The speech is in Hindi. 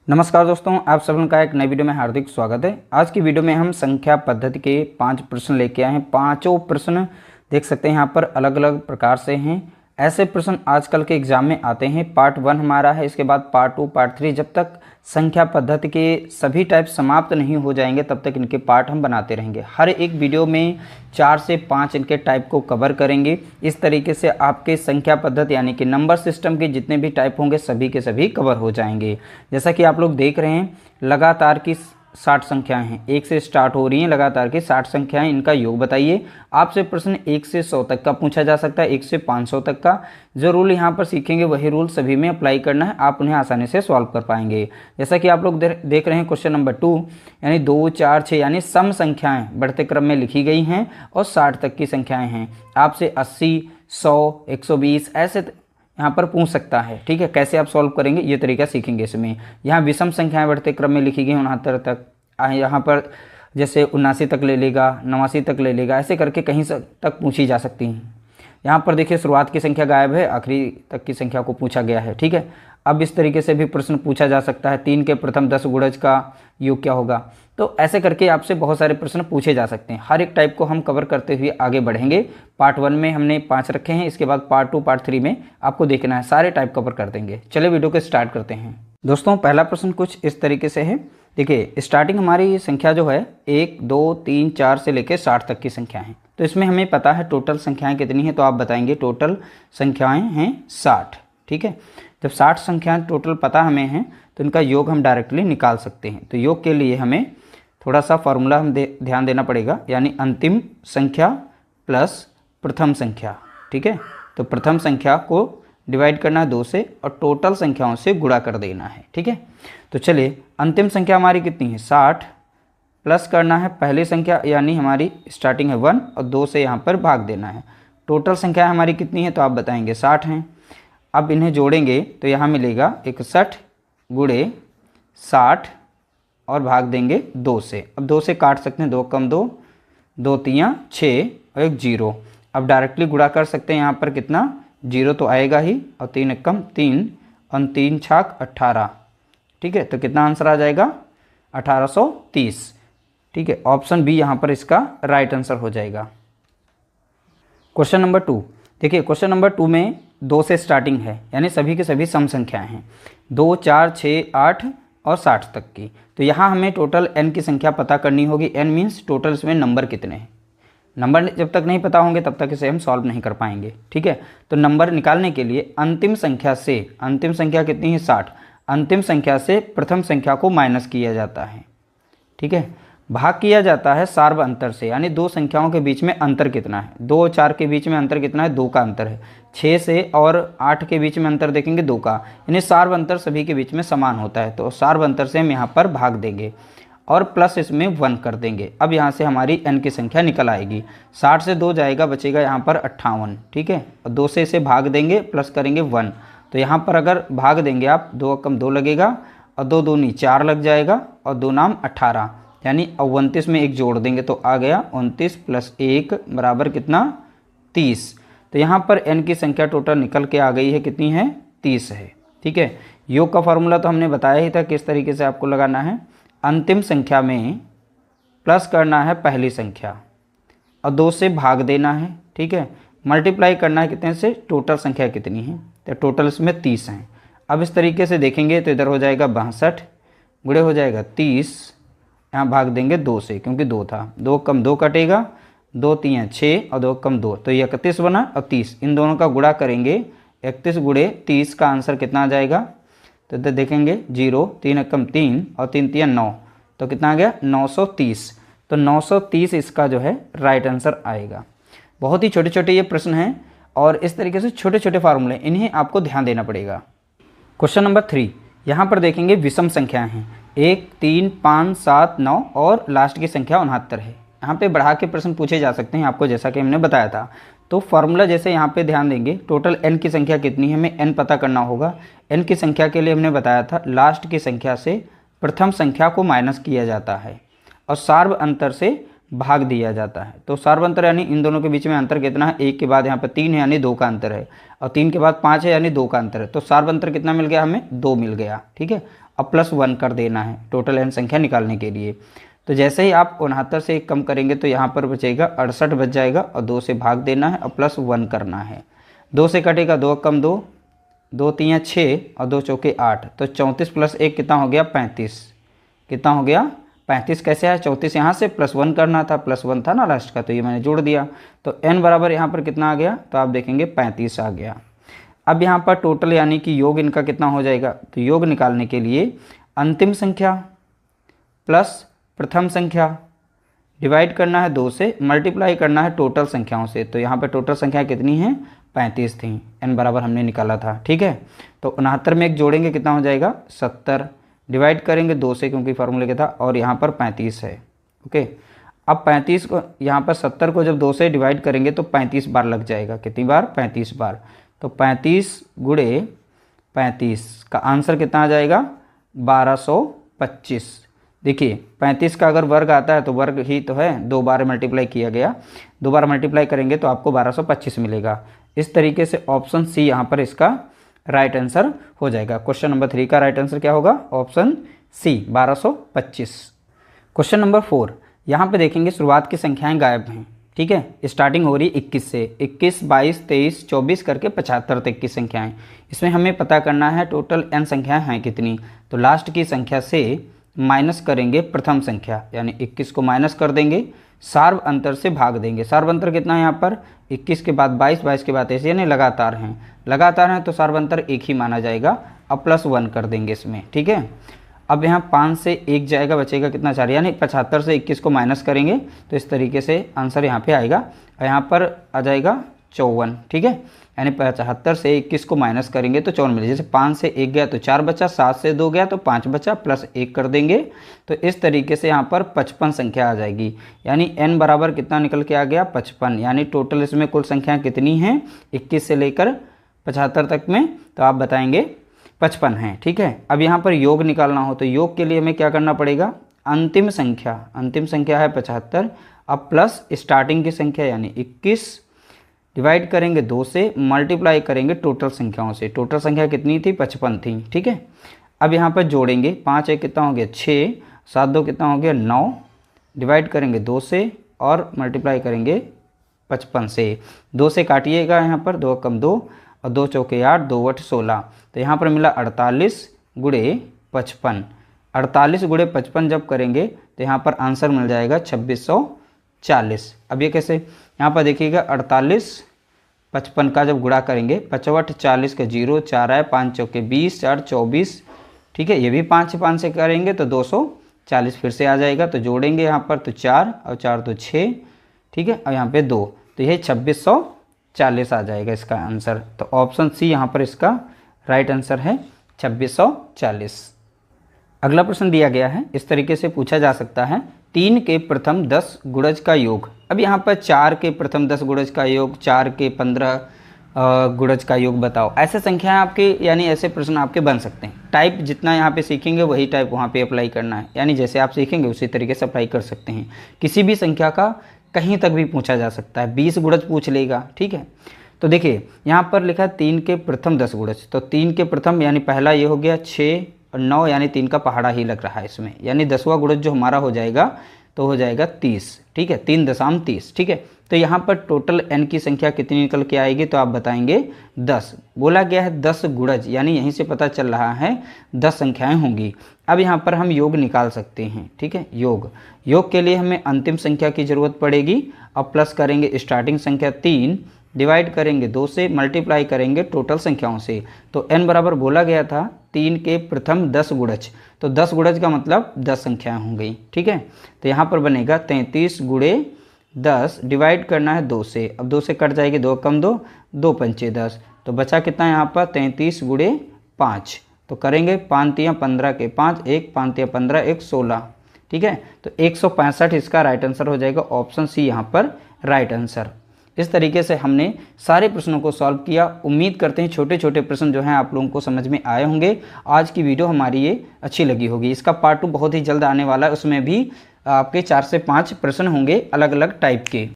नमस्कार दोस्तों, आप सभी का एक नई वीडियो में हार्दिक स्वागत है। आज की वीडियो में हम संख्या पद्धति के 5 प्रश्न लेके आए हैं। पांचों प्रश्न देख सकते हैं यहाँ पर अलग अलग प्रकार से हैं। ऐसे प्रश्न आजकल के एग्जाम में आते हैं। पार्ट 1 हमारा है, इसके बाद पार्ट 2, पार्ट 3। जब तक संख्या पद्धति के सभी टाइप समाप्त नहीं हो जाएंगे तब तक इनके पार्ट हम बनाते रहेंगे। हर एक वीडियो में 4 से 5 इनके टाइप को कवर करेंगे। इस तरीके से आपके संख्या पद्धति यानी कि नंबर सिस्टम के जितने भी टाइप होंगे सभी के सभी कवर हो जाएंगे। जैसा कि आप लोग देख रहे हैं, लगातार की 60 संख्याएं हैं, 1 से स्टार्ट हो रही हैं लगातार की 60 संख्याएं। इनका योग बताइए। आपसे प्रश्न 1 से 100 तक का पूछा जा सकता है, 1 से 500 तक का। जो रूल यहाँ पर सीखेंगे वही रूल सभी में अप्लाई करना है, आप उन्हें आसानी से सॉल्व कर पाएंगे। जैसा कि आप लोग देख रहे हैं क्वेश्चन नंबर 2 यानी 2, 4, 6 यानी सम संख्याएं बढ़ते क्रम में लिखी गई हैं और 60 तक की संख्याएं हैं। आपसे 80, 100, 120 ऐसे यहाँ पर पूछ सकता है। ठीक है, कैसे आप सॉल्व करेंगे ये तरीका सीखेंगे इसमें। यहाँ विषम संख्याएं बढ़ते क्रम में लिखी गई 69 तक। यहाँ पर जैसे 79 तक ले लेगा, 89 तक ले लेगा, ऐसे करके कहीं तक पूछी जा सकती हैं। यहाँ पर देखिए शुरुआत की संख्या गायब है, आखिरी तक की संख्या को पूछा गया है। ठीक है, अब इस तरीके से भी प्रश्न पूछा जा सकता है। 3 के प्रथम 10 गुणज का योग क्या होगा। तो ऐसे करके आपसे बहुत सारे प्रश्न पूछे जा सकते हैं। हर एक टाइप को हम कवर करते हुए आगे बढ़ेंगे। पार्ट 1 में हमने 5 रखे हैं, इसके बाद पार्ट 2, पार्ट 3 में आपको देखना है, सारे टाइप कवर कर देंगे। चलिए वीडियो को स्टार्ट करते हैं। दोस्तों पहला प्रश्न कुछ इस तरीके से है। देखिए स्टार्टिंग हमारी संख्या जो है 1, 2, 3, 4 से लेकर 60 तक की संख्या है। तो इसमें हमें पता है टोटल संख्याएं कितनी हैं, तो आप बताएंगे टोटल संख्याएं हैं 60। ठीक है, जब 60 संख्याएं टोटल पता हमें हैं तो इनका योग हम डायरेक्टली निकाल सकते हैं। तो योग के लिए हमें थोड़ा सा फॉर्मूला हम ध्यान देना पड़ेगा, यानी अंतिम संख्या प्लस प्रथम संख्या। ठीक है, तो प्रथम संख्या को डिवाइड करना है 2 से और टोटल संख्याओं से गुणा कर देना है। ठीक है, तो चलिए अंतिम संख्या हमारी कितनी है 60, प्लस करना है पहली संख्या यानी हमारी स्टार्टिंग है 1 और 2 से यहाँ पर भाग देना है। टोटल संख्या हमारी कितनी है तो आप बताएंगे 60 हैं। अब इन्हें जोड़ेंगे तो यहाँ मिलेगा 61 गुणे 60 और भाग देंगे 2 से। अब 2 से काट सकते हैं, 2 कम 2, 2 तियाँ 6 और 1 0। अब डायरेक्टली गुणा कर सकते हैं, यहाँ पर कितना 0 तो आएगा ही और 3 कम 3 और 3 छाक 18। ठीक है, तो कितना आंसर आ जाएगा 1830। ठीक है, ऑप्शन बी यहाँ पर इसका राइट आंसर हो जाएगा। क्वेश्चन नंबर 2 देखिए, क्वेश्चन नंबर 2 में 2 से स्टार्टिंग है यानी सभी के सभी सम संख्याएं हैं, 2, 4, 6, 8 और 60 तक की। तो यहाँ हमें टोटल n की संख्या पता करनी होगी। n मीन्स टोटल इसमें नंबर कितने हैं। नंबर जब तक नहीं पता होंगे तब तक इसे हम सॉल्व नहीं कर पाएंगे। ठीक है, तो नंबर निकालने के लिए अंतिम संख्या से, अंतिम संख्या कितनी है 60, अंतिम संख्या से प्रथम संख्या को माइनस किया जाता है। ठीक है, भाग किया जाता है सार्व अंतर से, यानी दो संख्याओं के बीच में अंतर कितना है। 2 और 4 के बीच में अंतर कितना है, 2 का अंतर है। 6 से और 8 के बीच में अंतर देखेंगे 2 का, यानी सार्व अंतर सभी के बीच में समान होता है। तो सार्व अंतर से हम यहाँ पर भाग देंगे और प्लस इसमें 1 कर देंगे। अब यहाँ से हमारी n की संख्या निकल आएगी। 60 से 2 जाएगा, बचेगा यहाँ पर 58। ठीक है, और 2 से इसे भाग देंगे, प्लस करेंगे 1। तो यहाँ पर अगर भाग देंगे आप, 2 कम 2 लगेगा और 2 दूनी 4 लग जाएगा और 2 नाम 18, यानी 29 में 1 जोड़ देंगे तो आ गया 29 + 1 बराबर कितना 30। तो यहाँ पर n की संख्या टोटल निकल के आ गई है, कितनी है 30 है। ठीक है, योग का फॉर्मूला तो हमने बताया ही था किस तरीके से आपको लगाना है। अंतिम संख्या में प्लस करना है पहली संख्या और 2 से भाग देना है। ठीक है, मल्टीप्लाई करना है कितने से, टोटल संख्या कितनी है, तो टोटल इसमें 30 हैं। अब इस तरीके से देखेंगे तो इधर हो जाएगा 62 गुणे हो जाएगा 30, यहाँ भाग देंगे 2 से क्योंकि 2 था। 2 कम 2 कटेगा, 2 3 6 और 2 कम 2, तो 31 बना और 30, इन दोनों का गुणा करेंगे। 31 गुणे 30 का आंसर कितना आ जाएगा, तो इधर देखेंगे 0, 3 कम 3 और 3 3 9, तो कितना आ गया 930। तो 930 इसका जो है राइट आंसर आएगा। बहुत ही छोटे छोटे ये प्रश्न हैं और इस तरीके से छोटे छोटे फार्मूले, इन्हें आपको ध्यान देना पड़ेगा। क्वेश्चन नंबर 3, यहाँ पर देखेंगे विषम संख्याएं हैं 1, 3, 5, 7, 9 और लास्ट की संख्या 69 है। यहाँ पे बढ़ा के प्रश्न पूछे जा सकते हैं आपको, जैसा कि हमने बताया था। तो फॉर्मूला जैसे यहाँ पे ध्यान देंगे, टोटल n की संख्या कितनी है हमें n पता करना होगा। n की संख्या के लिए हमने बताया था लास्ट की संख्या से प्रथम संख्या को माइनस किया जाता है और सार्व अंतर से भाग दिया जाता है। तो सार्व अंतर यानी इन दोनों के बीच में अंतर कितना है, 1 के बाद यहाँ पर 3 है यानी 2 का अंतर है और 3 के बाद 5 है यानी 2 का अंतर है। तो सार्व अंतर कितना मिल गया हमें, 2 मिल गया। ठीक है, अब +1 कर देना है टोटल n संख्या निकालने के लिए। तो जैसे ही आप 69 से 1 कम करेंगे तो यहाँ पर बचेगा 68 बच जाएगा और 2 से भाग देना है और +1 करना है। 2 से कटेगा 2 कम 2, 2 3 6 और 2 चौके 8, तो 34 + 1 कितना हो गया 35। कितना हो गया 35। कैसे है 34 यहाँ से +1 करना था, +1 था ना लास्ट का, तो ये मैंने जोड़ दिया। तो n बराबर यहाँ पर कितना आ गया, तो आप देखेंगे 35 आ गया। अब यहाँ पर टोटल यानी कि योग इनका कितना हो जाएगा, तो योग निकालने के लिए अंतिम संख्या प्लस प्रथम संख्या डिवाइड करना है 2 से, मल्टीप्लाई करना है टोटल संख्याओं से। तो यहाँ पर टोटल संख्या कितनी है 35 थी, n बराबर हमने निकाला था। ठीक है, तो 69 में 1 जोड़ेंगे कितना हो जाएगा 70, डिवाइड करेंगे 2 से क्योंकि फार्मूले के था, और यहाँ पर 35 है। ओके, अब 35 को यहाँ पर 70 को जब 2 से डिवाइड करेंगे तो 35 बार लग जाएगा। कितनी बार 35 बार। तो 35 गुणे 35 का आंसर कितना आ जाएगा 1225। देखिए 35 का अगर वर्ग आता है तो वर्ग ही तो है, 2 बार मल्टीप्लाई किया गया, 2 बार मल्टीप्लाई करेंगे तो आपको 1225 मिलेगा। इस तरीके से ऑप्शन सी यहाँ पर इसका राइट आंसर हो जाएगा। क्वेश्चन नंबर 3 का राइट आंसर क्या होगा, ऑप्शन सी 1225। क्वेश्चन नंबर 4, यहाँ पे देखेंगे शुरुआत की संख्याएं गायब हैं। ठीक है, स्टार्टिंग हो रही 21 से, 21 22 23 24 करके 75 तक की संख्याएं। इसमें हमें पता करना है टोटल n संख्याएं हैं कितनी। तो लास्ट की संख्या से माइनस करेंगे प्रथम संख्या, यानी 21 को माइनस कर देंगे, सार्व अंतर से भाग देंगे। सार्व अंतर कितना है यहाँ पर 21 के बाद 22, 22 के बाद ऐसे, यानी लगातार हैं तो सार्व अंतर 1 ही माना जाएगा। अब +1 कर देंगे इसमें। ठीक है, अब यहाँ 5 से 1 जाएगा, बचेगा कितना 4, यानी 75 से 21 को माइनस करेंगे तो इस तरीके से आंसर यहाँ पे आएगा, और यहाँ पर आ जाएगा 54। ठीक है, यानी 75 से 21 को माइनस करेंगे तो 54 मिलेगा। जैसे 5 से 1 गया तो 4 बचा, 7 से 2 गया तो 5 बचा, +1 कर देंगे तो इस तरीके से यहाँ पर 55 संख्या आ जाएगी। यानी n बराबर कितना निकल के आ गया 55। यानी टोटल इसमें कुल संख्या कितनी है 21 से लेकर 75 तक में, तो आप बताएंगे 55 है। ठीक है, अब यहाँ पर योग निकालना हो तो योग के लिए हमें क्या करना पड़ेगा, अंतिम संख्या है 75, अब प्लस स्टार्टिंग की संख्या यानी 21, डिवाइड करेंगे 2 से, मल्टीप्लाई करेंगे टोटल संख्याओं से। टोटल संख्या कितनी थी 55 थी। ठीक है, अब यहाँ पर जोड़ेंगे 5 1 कितना हो गया 6, 7 2 कितना हो गया 9, डिवाइड करेंगे 2 से और मल्टीप्लाई करेंगे 55 से। 2 से काटिएगा यहाँ पर, 2 कम 2 और 2 चौके 8, 2 8 16, तो यहाँ पर मिला 48 गुणे 55। 48 गुणे 55 जब करेंगे तो यहाँ पर आंसर मिल जाएगा 2640। अब ये कैसे, यहाँ पर देखिएगा 48 55 का जब गुणा करेंगे 55 40 का 0, 4 आए, 5 चौके 20, 4 24। ठीक है, ये भी 5 से करेंगे तो 240 फिर से आ जाएगा। तो जोड़ेंगे यहाँ पर तो 4 और 4 तो 6। ठीक है, और यहाँ पे 2, तो ये 2640 आ जाएगा इसका आंसर। तो ऑप्शन सी यहाँ पर इसका राइट आंसर है 2640। अगला प्रश्न दिया गया है, इस तरीके से पूछा जा सकता है 3 के प्रथम 10 गुणज का योग। अब यहाँ पर 4 के प्रथम 10 गुणज का योग, 4 के 15 गुणज का योग बताओ। ऐसे संख्याएं आपके, यानी ऐसे प्रश्न आपके बन सकते हैं। टाइप जितना यहाँ पे सीखेंगे वही टाइप वहाँ पे अप्लाई करना है, यानी जैसे आप सीखेंगे उसी तरीके से अप्लाई कर सकते हैं। किसी भी संख्या का कहीं तक भी पूछा जा सकता है, 20 गुणज पूछ लेगा। ठीक है, तो देखिए यहाँ पर लिखा 3 के प्रथम 10 गुणज, तो 3 के प्रथम यानी पहला ये हो गया 6 और 9, यानी 3 का पहाड़ा ही लग रहा है इसमें, यानी 10वां गुणज जो हमारा हो जाएगा तो हो जाएगा 30। ठीक है, 3.30। ठीक है, तो यहाँ पर टोटल n की संख्या कितनी निकल के आएगी, तो आप बताएंगे 10। बोला गया है 10 गुणज, यानी यहीं से पता चल रहा है 10 संख्याएं होंगी। अब यहाँ पर हम योग निकाल सकते हैं। ठीक है, योग के लिए हमें अंतिम संख्या की जरूरत पड़ेगी। अब प्लस करेंगे स्टार्टिंग संख्या 3, डिवाइड करेंगे 2 से, मल्टीप्लाई करेंगे टोटल संख्याओं से। तो n बराबर बोला गया था 3 के प्रथम 10 गुणज, तो 10 गुणज का मतलब 10 संख्याएं हो गई। ठीक है, तो यहाँ पर बनेगा 33 गुणे 10, डिवाइड करना है 2 से। अब 2 से कट जाएगी, 2 कम 2, 2 पंचे 10, तो बचा कितना यहाँ पर 33 गुणे 5। तो करेंगे 5 तियाँ 15 के 5, 1 5 तियाँ 15, 1 16। ठीक है, तो 165 इसका राइट आंसर हो जाएगा। ऑप्शन सी यहाँ पर राइट आंसर। इस तरीके से हमने सारे प्रश्नों को सॉल्व किया। उम्मीद करते हैं छोटे छोटे प्रश्न जो हैं आप लोगों को समझ में आए होंगे। आज की वीडियो हमारी ये अच्छी लगी होगी। इसका पार्ट 2 बहुत ही जल्द आने वाला है, उसमें भी आपके 4 से 5 प्रश्न होंगे अलग अलग टाइप के।